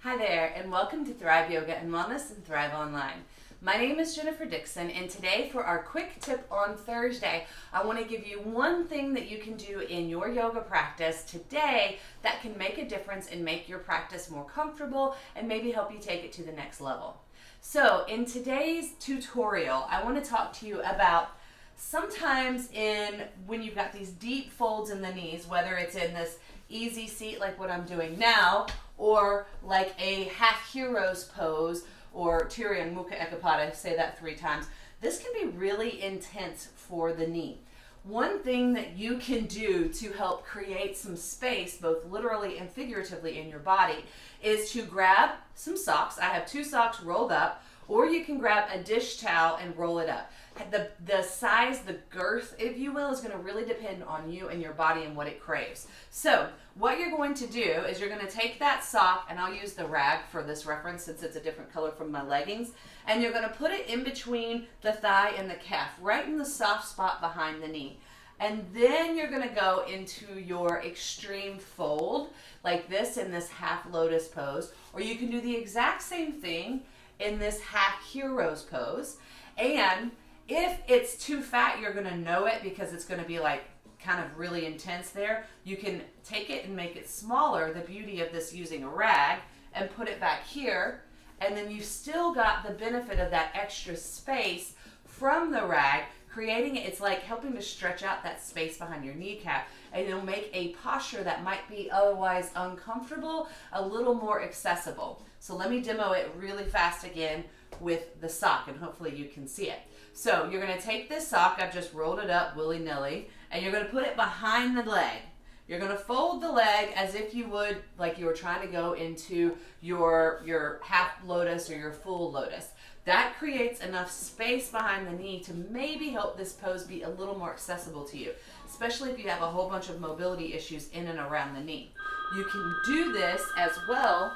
Hi there, and welcome to Thrive Yoga and Wellness and Thrive Online. My name is Jennifer Dixon, and today for our quick tip on Thursday, I want to give you one thing that you can do in your yoga practice today that can make a difference and make your practice more comfortable and maybe help you take it to the next level. So in today's tutorial, I want to talk to you about sometimes when you've got these deep folds in the knees, whether it's in this easy seat like what I'm doing now, or like a half hero's pose, or Tiriyan Mukha Ekapada, say that 3 times. This can be really intense for the knee. One thing that you can do to help create some space, both literally and figuratively in your body, is to grab some socks. I have 2 socks rolled up, or you can grab a dish towel and roll it up. The size, the girth, if you will, is going to really depend on you and your body and what it craves. So what you're going to do is you're going to take that sock, and I'll use the rag for this reference since it's a different color from my leggings, and you're going to put it in between the thigh and the calf, right in the soft spot behind the knee. And then you're going to go into your extreme fold like this in this half lotus pose, or you can do the exact same thing in this half hero's pose. And if it's too fat, you're going to know it because it's going to be like kind of really intense there. You can take it and make it smaller, the beauty of this using a rag, and put it back here, and then you still got the benefit of that extra space from the rag, creating it. It's like helping to stretch out that space behind your kneecap, and it'll make a posture that might be otherwise uncomfortable a little more accessible. So let me demo it really fast again with the sock, and hopefully you can see it. So you're going to take this sock, I've just rolled it up willy-nilly, and you're going to put it behind the leg. You're going to fold the leg as if you would, like you were trying to go into your half lotus or your full lotus. That creates enough space behind the knee to maybe help this pose be a little more accessible to you, especially if you have a whole bunch of mobility issues in and around the knee. You can do this as well.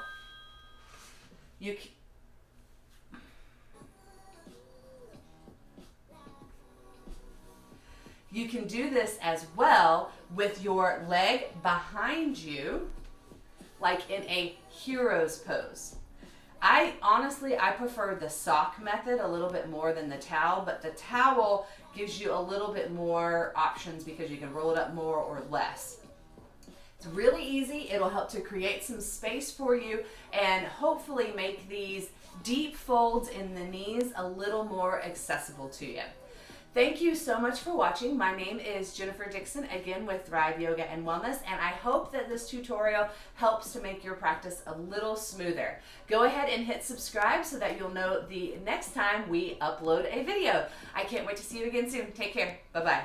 You can do this as well with your leg behind you, like in a hero's pose. I prefer the sock method a little bit more than the towel, but the towel gives you a little bit more options because you can roll it up more or less. It's really easy. It'll help to create some space for you and hopefully make these deep folds in the knees a little more accessible to you. Thank you so much for watching. My name is Jennifer Dixon, again with Thrive Yoga and Wellness, and I hope that this tutorial helps to make your practice a little smoother. Go ahead and hit subscribe so that you'll know the next time we upload a video. I can't wait to see you again soon. Take care. Bye-bye.